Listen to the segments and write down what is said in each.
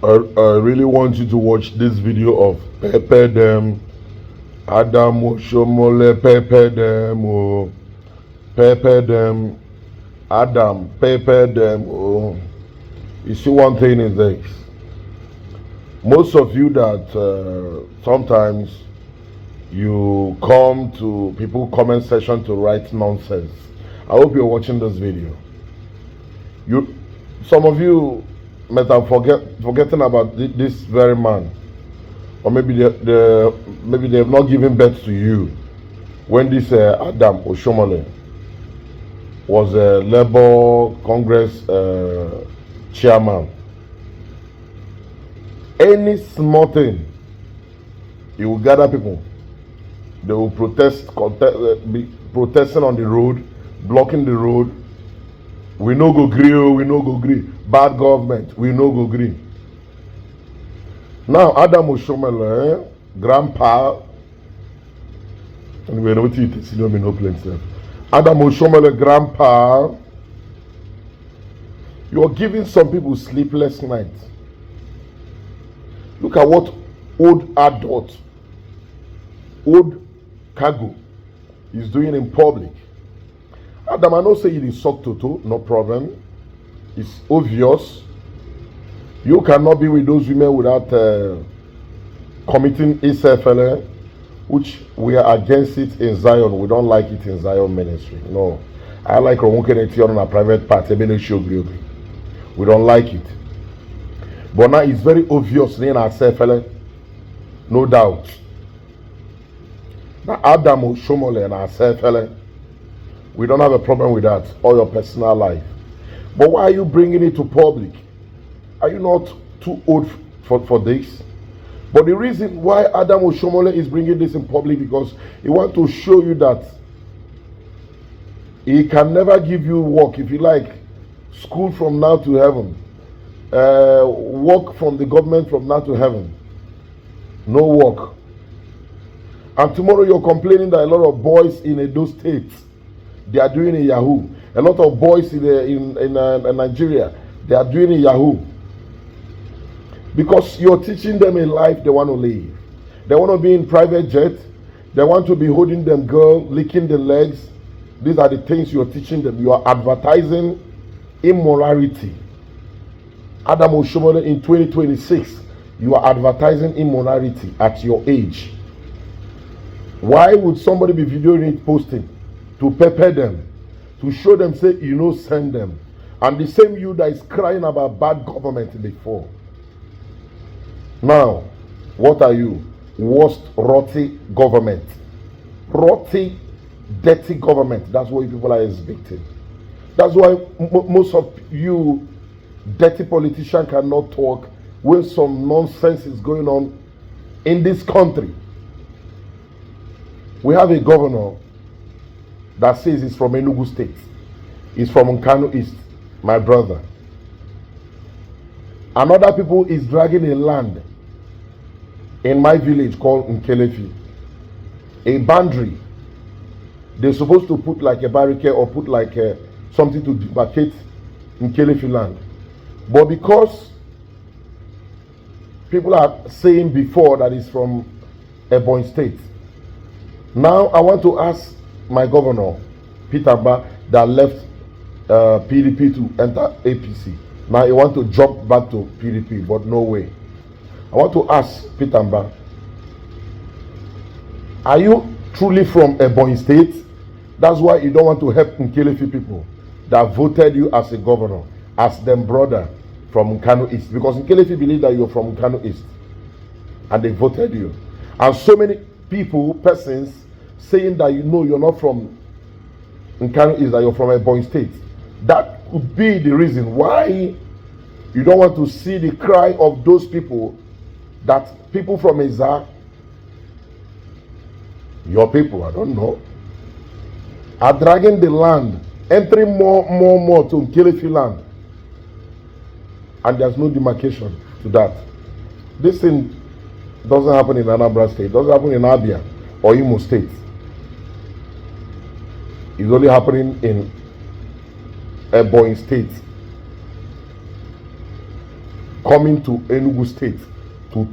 I really want you to watch this video of Peppa them, Adam Oshomole, Peppa them, oh, Peppa them, Adam, Peppa them, oh. You see, one thing is this. Most of you that sometimes you come to people comment section to write nonsense. I hope you're watching this video. Some of you might have forgetting about this very man, or maybe maybe they have not given birth to you when this Adam Oshomole was a Labour Congress chairman. Any small thing, he will gather people. They will be protesting on the road, blocking the road. We no go gree, we no go gree. Bad government, we no go gree. Now Adam Oshomole, grandpa, anyway, no teeth, see me no plenty. Adam Oshomole, grandpa, you are giving some people sleepless nights. Look at what old adult, old cargo is doing in public. Adam, I know say it is suck toto, no problem. It's obvious. You cannot be with those women without committing EZE, which we are against it in Zion. We don't like it in Zion ministry. No. I like Romunkeneti on a private part. We don't like it. But now it's very obvious in ourselves, no doubt. Now Adam Oshomole and ourselves, we don't have a problem with that or your personal life. But why are you bringing it to public? Are you not too old for this? But the reason why Adam Oshomole is bringing this in public, because he wants to show you that he can never give you work. If you like, school from now to heaven, work from the government from now to heaven, no work. And tomorrow you're complaining that a lot of boys in those states, they are doing a Yahoo. A lot of boys in Nigeria, they are doing a Yahoo. Because you're teaching them a life they want to live. They want to be in private jet. They want to be holding them girl, licking the legs. These are the things you're teaching them. You are advertising immorality. Adam Oshomole, in 2026, you are advertising immorality at your age. Why would somebody be videoing it, posting? To prepare them, to show them, say, you know, send them. And the same you that is crying about bad government before. Now, what are you? Worst, rotty government. Rotty, dirty government. That's what people are expecting. That's why most of you dirty politicians cannot talk when some nonsense is going on in this country. We have a governor that says he's from Enugu State. He's from Nkanu East, my brother. Another people is dragging a land in my village called Nkelefi. A boundary. They're supposed to put like a barricade or put like something to demarcate Nkelefi land. But because people are saying before that it's from Ebonyi State, now I want to ask my governor, Peter Ba, that left PDP to enter APC. Now he want to jump back to PDP, but no way. I want to ask Peter Ba, are you truly from Ebonyi State? That's why you don't want to help Nkelefi people that voted you as a governor, as them brother from Nkanu East. Because Nkelefi believe that you're from Nkanu East. And they voted you. And so many people, persons, saying that you know you're not from Nkanu East, that you're from Ebonyi State. That could be the reason why you don't want to see the cry of those people, that people from EZE, your people, I don't know, are dragging the land, entering more to Nkelefi land. And there's no demarcation to that. This thing doesn't happen in Anambra State, it doesn't happen in Abia or Imo State. It's only happening in Ebonyi State. coming to Enugu State to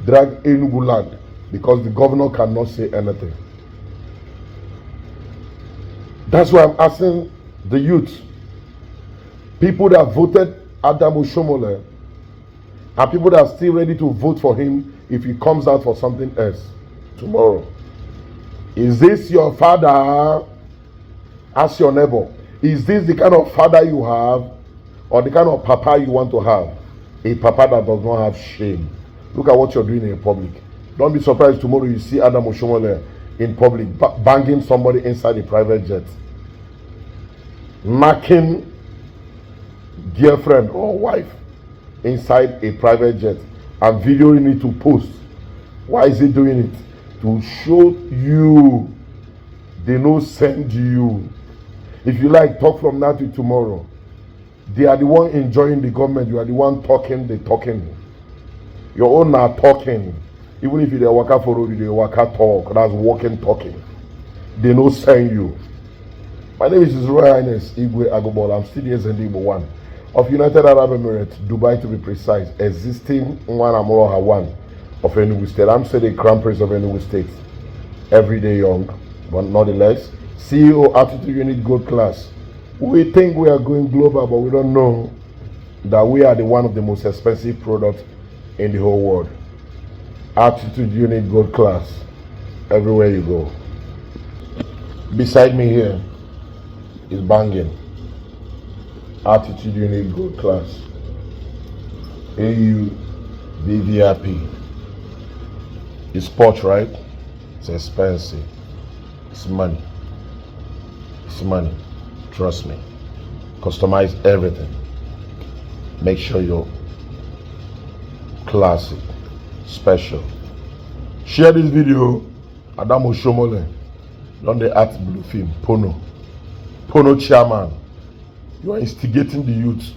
drag Enugu land because the governor cannot say anything. That's why I'm asking the youth, people that voted Adam Oshomole, are people that are still ready to vote for him if he comes out for something else tomorrow. Is this your father? Ask your neighbor. Is this the kind of father you have, or the kind of papa you want to have? A papa that does not have shame. Look at what you're doing in public. Don't be surprised tomorrow you see Adam Oshomole in public banging somebody inside a private jet, knocking girlfriend or wife inside a private jet, and videoing it to post. Why is he doing it? To show you they no send you. If you like, talk from now to tomorrow. They are the one enjoying the government. You are the one talking the talking. Your own are talking. Even if you waka for road, you waka talk. That's walking talking. They no send you. My name is His Royal Highness AGUGBAOLA. I'm still the NDI 1 of United Arab Emirates, Dubai to be precise, existing one Amoroha 1 of Enugu State. I'm still the Crown Prince of Enugu State. Every day young, but nonetheless, CEO Attitude Unit Gold Class. We think we are going global, but we don't know that we are the one of the most expensive products in the whole world. Attitude Unit Gold Class. Everywhere you go. Beside me here is banging. Attitude Unit Gold Class. AUVVIP. It's sport, right? It's expensive. It's money. It's money. Trust me. Customize everything. Make sure you're classic, special. Share this video. Adam Oshomole. Don't they act blue film? Pono chairman. You are instigating the youth,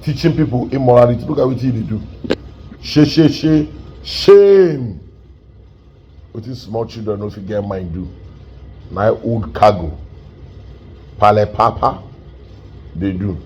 teaching people immorality. Look at what they do. Shame. What these small children know if you get mind do. My old cargo. Pale Papa, they do.